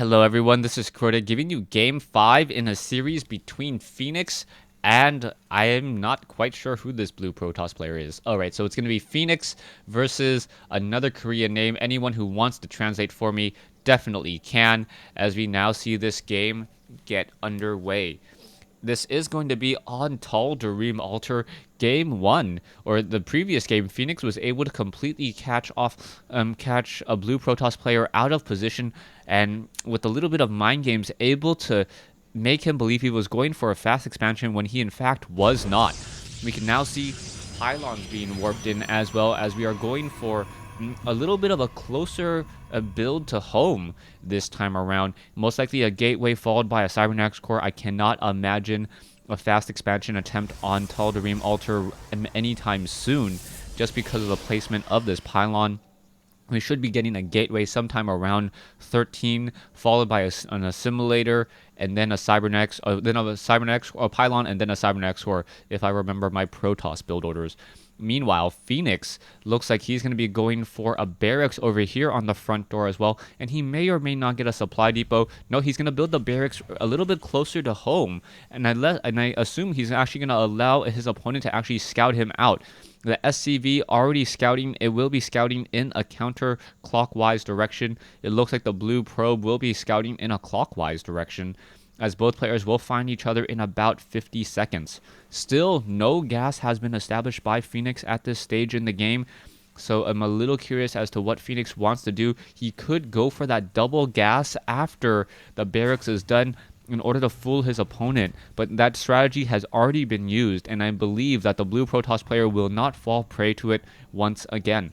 Hello everyone, this is Crota giving you Game 5 in a series between Phoenix and I am not quite sure who this blue Protoss player is. Alright, so it's going to be Phoenix versus another Korean name. Anyone who wants to translate for me definitely can, as we now see this game get underway. This is going to be on Tall Dream Altar Game 1, or the previous game. Phoenix was able to completely catch a blue Protoss player out of position, and with a little bit of mind games, able to make him believe he was going for a fast expansion when he in fact was not. We can now see pylons being warped in, as well as we are going for a little bit of a closer build to home this time around. Most likely a gateway followed by a Cybernetics core. I cannot imagine a fast expansion attempt on Tall Dream Altar anytime soon, just because of the placement of this pylon. We should be getting a gateway sometime around 13, followed by an assimilator, and then a cybernetics, then a cybernetics or pylon, and then a cybernetics core, if I remember my Protoss build orders. Meanwhile, Phoenix looks like he's going to be going for a barracks over here on the front door as well, and he may or may not get a supply depot. No, he's going to build the barracks a little bit closer to home, and I assume he's actually going to allow his opponent to actually scout him out. The SCV already scouting. It will be scouting in a counterclockwise direction. It looks like the blue probe will be scouting in a clockwise direction, as both players will find each other in about 50 seconds. Still, no gas has been established by Phoenix at this stage in the game, so I'm a little curious as to what Phoenix wants to do. He could go for that double gas after the barracks is done in order to fool his opponent, but that strategy has already been used, and I believe that the blue Protoss player will not fall prey to it once again.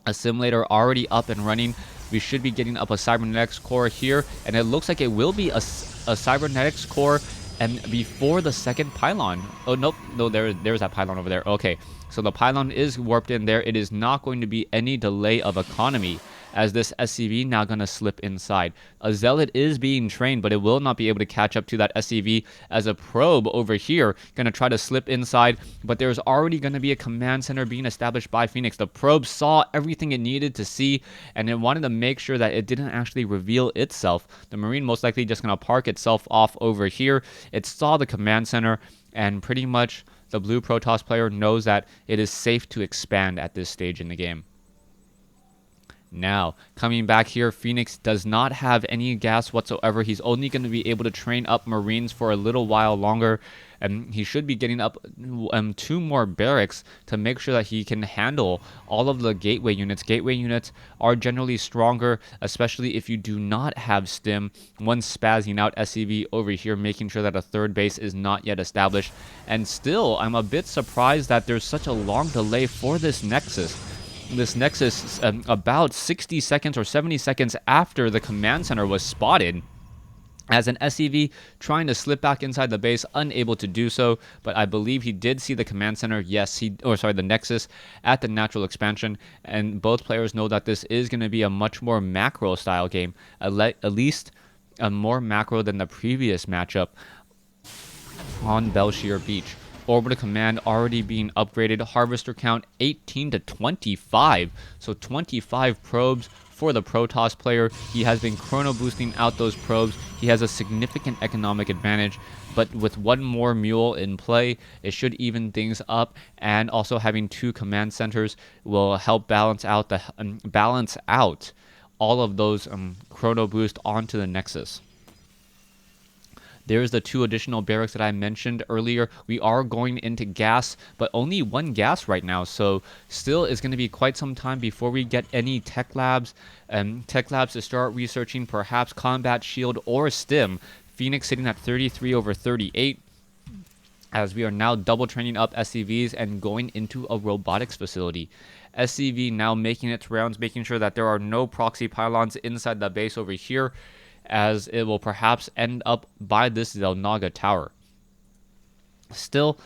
Assimilator already up and running. We should be getting up a cybernetics core here, and it looks like it will be a cybernetics core and before the second pylon. Oh nope, no, there's that pylon over there. Okay, so the pylon is warped in there. It is not going to be any delay of economy, as this SCV now going to slip inside. A Zealot is being trained, but it will not be able to catch up to that SCV, as a probe over here going to try to slip inside, but there's already going to be a command center being established by Phoenix. The probe saw everything it needed to see, and it wanted to make sure that it didn't actually reveal itself. The Marine most likely just going to park itself off over here. It saw the command center, and pretty much the blue Protoss player knows that it is safe to expand at this stage in the game. Now, coming back here, Phoenix does not have any gas whatsoever. He's only going to be able to train up Marines for a little while longer, and he should be getting up 2 more barracks to make sure that he can handle all of the gateway units. Gateway units are generally stronger, especially if you do not have stim. One spazzing out SCV over here, making sure that a third base is not yet established. And still, I'm a bit surprised that there's such a long delay for this Nexus. This Nexus, about 60 seconds or 70 seconds after the command center was spotted, as an SCV trying to slip back inside the base, unable to do so. But I believe he did see the command center, the Nexus at the natural expansion, and both players know that this is going to be a much more macro style game, at least a more macro than the previous matchup on Belshire Beach. Orbital command already being upgraded. Harvester count 18 to 25. So 25 probes for the Protoss player. He has been chrono boosting out those probes. He has a significant economic advantage. But with one more mule in play, it should even things up. And also having 2 command centers will help balance out all of those chrono boost onto the Nexus. There's the 2 additional barracks that I mentioned earlier. We are going into gas, but only 1 gas right now. So still is going to be quite some time before we get any tech labs. To start researching perhaps combat shield or stim. Phoenix sitting at 33/38. As we are now double training up SCVs and going into a robotics facility. SCV now making its rounds, making sure that there are no proxy pylons inside the base over here, as it will perhaps end up by this Zelnaga tower. Still,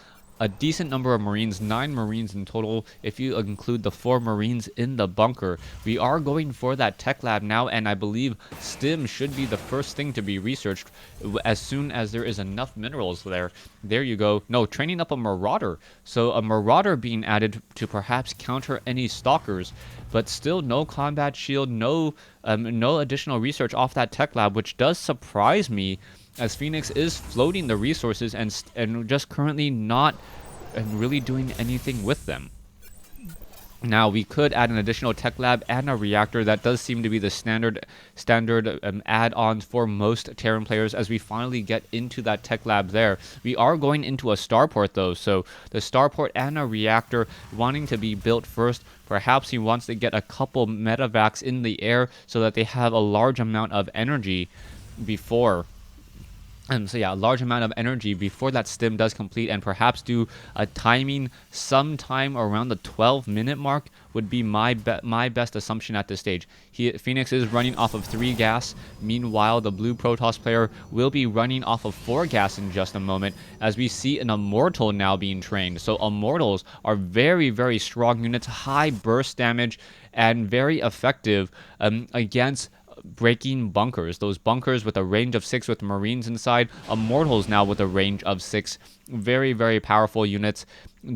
a decent number of Marines, 9 Marines in total, if you include the 4 Marines in the bunker. We are going for that tech lab now, and I believe stim should be the first thing to be researched as soon as there is enough minerals there. There you go. No, training up a Marauder. So a Marauder being added to perhaps counter any stalkers, but still no combat shield, no additional research off that tech lab, which does surprise me, as Phoenix is floating the resources and just currently not really doing anything with them. Now, we could add an additional tech lab and a reactor. That does seem to be the standard add-ons for most Terran players as we finally get into that tech lab there. We are going into a starport, though, so the starport and a reactor wanting to be built first. Perhaps he wants to get a couple medevacs in the air so that they have a large amount of energy before... So yeah, a large amount of energy before that stim does complete, and perhaps do a timing sometime around the 12-minute mark would be my best assumption at this stage. Phoenix is running off of 3 gas. Meanwhile, the blue Protoss player will be running off of 4 gas in just a moment, as we see an Immortal now being trained. So Immortals are very, very strong units, high burst damage, and very effective against breaking bunkers. Those bunkers with a range of 6 with Marines inside. Immortals now with a range of 6. Very, very powerful units,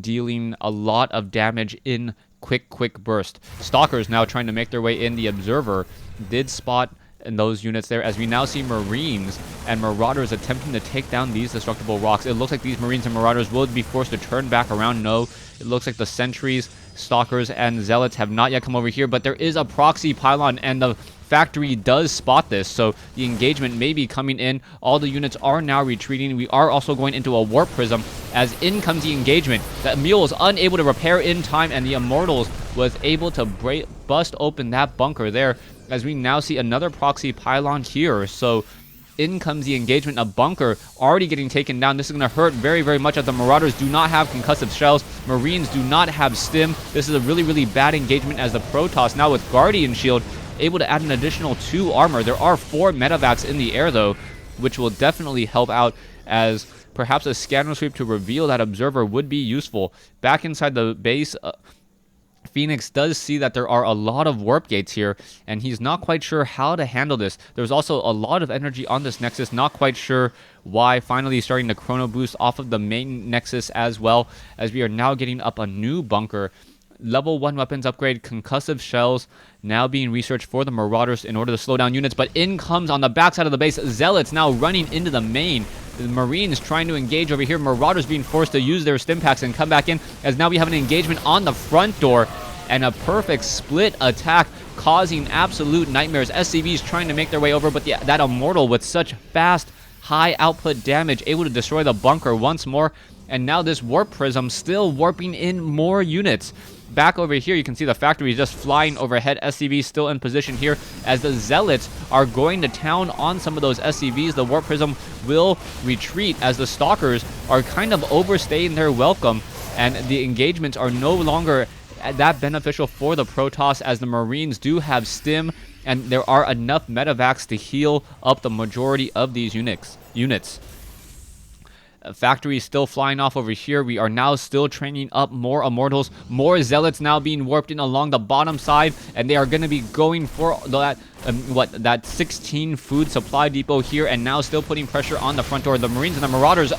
dealing a lot of damage in quick burst. Stalkers now trying to make their way in. The Observer did spot in those units there, as we now see Marines and Marauders attempting to take down these destructible rocks. It looks like these Marines and Marauders will be forced to turn back around. No, it looks like the Sentries, Stalkers, and Zealots have not yet come over here, but there is a proxy pylon, and the factory does spot this, so the engagement may be coming in. All the units are now retreating. We are also going into a warp prism, as in comes the engagement. The Mule is unable to repair in time, and the Immortals was able to bust open that bunker there, as we now see another proxy pylon here. So in comes the engagement. A bunker already getting taken down. This is going to hurt very, very much, as the Marauders do not have concussive shells. Marines do not have stim. This is a really, really bad engagement, as the Protoss now with Guardian Shield able to add an additional 2 armor. There are 4 medevacs in the air, though, which will definitely help out, as perhaps a scanner sweep to reveal that Observer would be useful. Back inside the base, Phoenix does see that there are a lot of warp gates here, and he's not quite sure how to handle this. There's also a lot of energy on this Nexus, not quite sure why. Finally starting to chrono boost off of the main Nexus as well, as we are now getting up a new bunker. Level 1 weapons upgrade, concussive shells now being researched for the Marauders in order to slow down units, but in comes on the backside of the base Zealots now running into the main. The Marines trying to engage over here. Marauders being forced to use their stim packs and come back in, as now we have an engagement on the front door, and a perfect split attack causing absolute nightmares. SCVs trying to make their way over, but that Immortal with such fast, high output damage, able to destroy the bunker once more. And now this warp prism still warping in more units. Back over here, you can see the factory just flying overhead. SCVs still in position here, as the Zealots are going to town on some of those SCVs. The warp prism will retreat, as the Stalkers are kind of overstaying their welcome, and the engagements are no longer that beneficial for the Protoss, as the Marines do have stim, and there are enough medevacs to heal up the majority of these units. Factory is still flying off over here. We are now still training up more Immortals, more Zealots now being warped in along the bottom side, and they are going to be going for that 16 food supply depot here, and now still putting pressure on the front door. The Marines and the Marauders,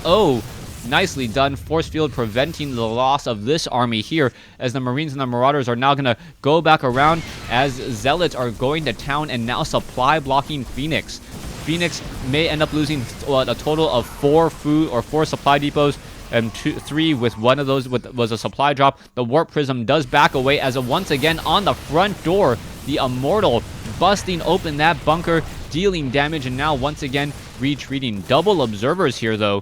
nicely done. Force field preventing the loss of this army here, as the Marines and the Marauders are now going to go back around, as Zealots are going to town and now supply blocking Phoenix. Phoenix may end up losing a total of 4 food or 4 supply depots, and 3 with one of those was a supply drop. The warp prism does back away, as once again on the front door, the Immortal busting open that bunker, dealing damage, and now once again retreating. Double Observers here, though.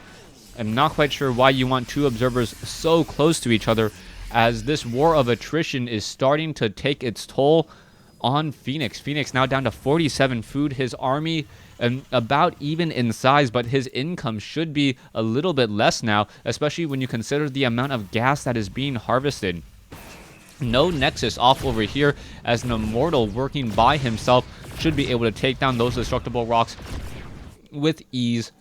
I'm not quite sure why you want 2 Observers so close to each other, as this war of attrition is starting to take its toll on Phoenix. Phoenix now down to 47 food. His army about even in size, but his income should be a little bit less now, especially when you consider the amount of gas that is being harvested. No Nexus off over here, as an Immortal working by himself should be able to take down those destructible rocks with ease.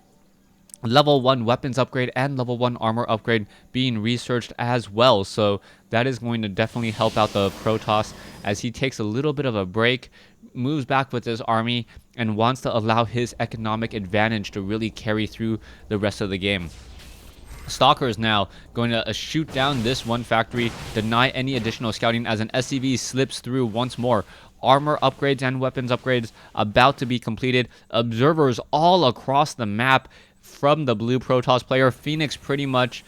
level 1 weapons upgrade and level 1 armor upgrade being researched as well. So that is going to definitely help out the Protoss as he takes a little bit of a break, moves back with his army, and wants to allow his economic advantage to really carry through the rest of the game. Stalker is now going to shoot down this one factory, deny any additional scouting as an SCV slips through once more. Armor upgrades and weapons upgrades about to be completed. Observers all across the map from the blue Protoss player. Phoenix pretty much,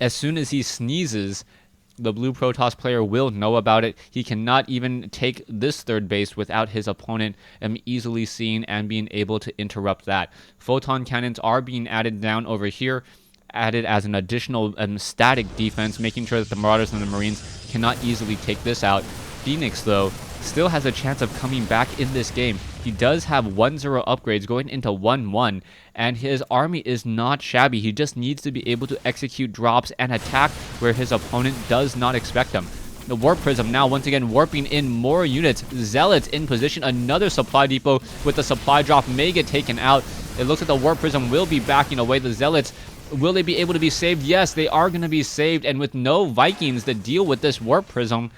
as soon as he sneezes, the blue Protoss player will know about it. He cannot even take this third base without his opponent easily seeing and being able to interrupt that. Photon cannons are being added down over here, added as an additional static defense, making sure that the Marauders and the Marines cannot easily take this out. Phoenix, though, still has a chance of coming back in this game. He does have 1-0 upgrades going into 1-1, and his army is not shabby. He just needs to be able to execute drops and attack where his opponent does not expect them. The Warp Prism now once again warping in more units. Zealots in position. Another supply depot with the supply drop may get taken out. It looks like the Warp Prism will be backing away the Zealots. Will they be able to be saved? Yes, they are going to be saved. And with no Vikings to deal with this Warp Prism,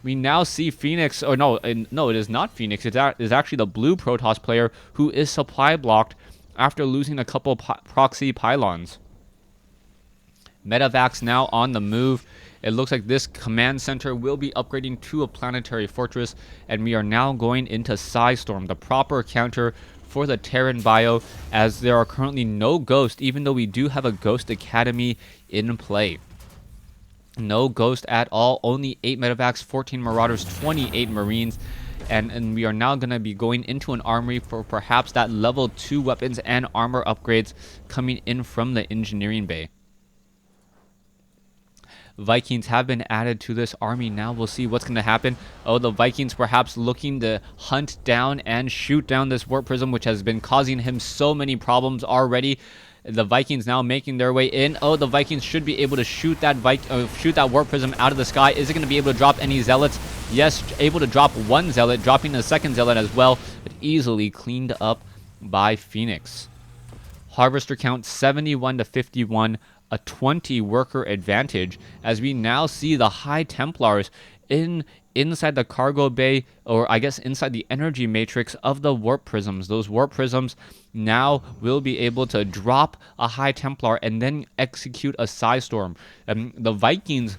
we now see Phoenix, or no, it is not Phoenix. It is actually the blue Protoss player who is supply blocked after losing a couple proxy pylons. Medivacs now on the move. It looks like this command center will be upgrading to a planetary fortress, and we are now going into Psystorm, the proper counter for the Terran bio, as there are currently no Ghost, even though we do have a Ghost Academy in play. No Ghost at all, only 8 Medivacs, 14 Marauders, 28 Marines, and we are now going to be going into an armory for perhaps that level 2 weapons and armor upgrades coming in from the engineering bay. Vikings have been added to this army. Now we'll see what's going to happen. Oh, the Vikings perhaps looking to hunt down and shoot down this Warp Prism, which has been causing him so many problems already. The Vikings now making their way in. Oh, the Vikings should be able to shoot that Warp Prism out of the sky. Is it going to be able to drop any Zealots? Yes, able to drop one Zealot, dropping the second Zealot as well, but easily cleaned up by Phoenix. Harvester count 71 to 51. A 20 worker advantage as we now see the High Templars inside the cargo bay, or I guess inside the energy matrix of the Warp Prisms. Those Warp Prisms now will be able to drop a High Templar and then execute a Psystorm. The Vikings,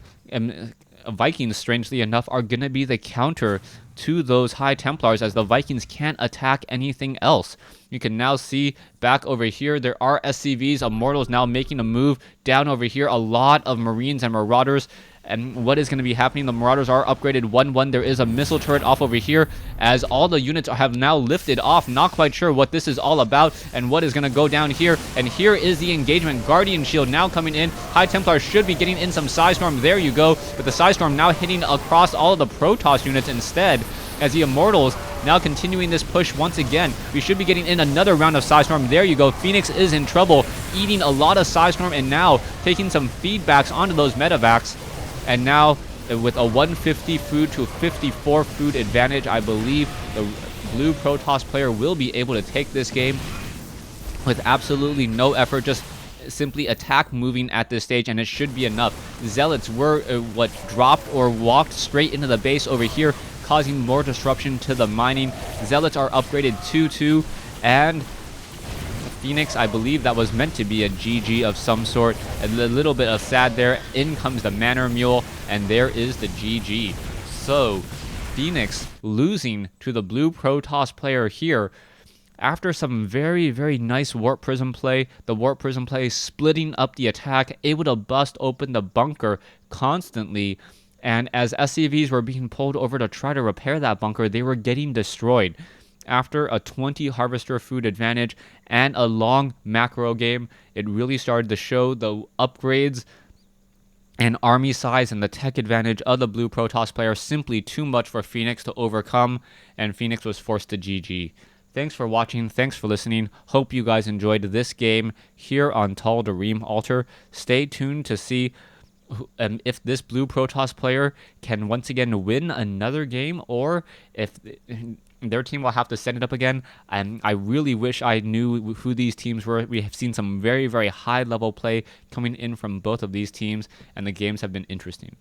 strangely enough, are going to be the counter to those High Templars, as the Vikings can't attack anything else. You can now see back over here, there are SCVs, Immortals now making a move down over here. A lot of Marines and Marauders. And what is going to be happening? The Marauders are upgraded 1-1. There is a missile turret off over here as all the units have now lifted off. Not quite sure what this is all about and what is going to go down here. And here is the engagement. Guardian Shield now coming in. High Templar should be getting in some Psystorm. There you go. But the Psystorm now hitting across all of the Protoss units instead, as the Immortals now continuing this push once again. We should be getting in another round of Psystorm. There you go. Phoenix is in trouble, eating a lot of Psystorm and now taking some feedbacks onto those Medivacs. And now, with a 150 food to a 54 food advantage, I believe the blue Protoss player will be able to take this game with absolutely no effort, just simply attack moving at this stage, and it should be enough. Zealots were dropped or walked straight into the base over here, causing more disruption to the mining. Zealots are upgraded 2-2, and Phoenix, I believe that was meant to be a GG of some sort. A little bit of sad there. In comes the Manor Mule, and there is the GG. So, Phoenix losing to the blue Protoss player here after some very, very nice Warp Prism play. The Warp Prism play splitting up the attack, able to bust open the bunker constantly. And as SCVs were being pulled over to try to repair that bunker, they were getting destroyed. After a 20 Harvester food advantage and a long macro game, it really started to show the upgrades and army size and the tech advantage of the blue Protoss player simply too much for Phoenix to overcome, and Phoenix was forced to GG. Thanks for watching. Thanks for listening. Hope you guys enjoyed this game here on Tal'Darim Altar. Stay tuned to see if this blue Protoss player can once again win another game, or if their team will have to set it up again. And I really wish I knew who these teams were. We have seen some very, very high level play coming in from both of these teams, and the games have been interesting.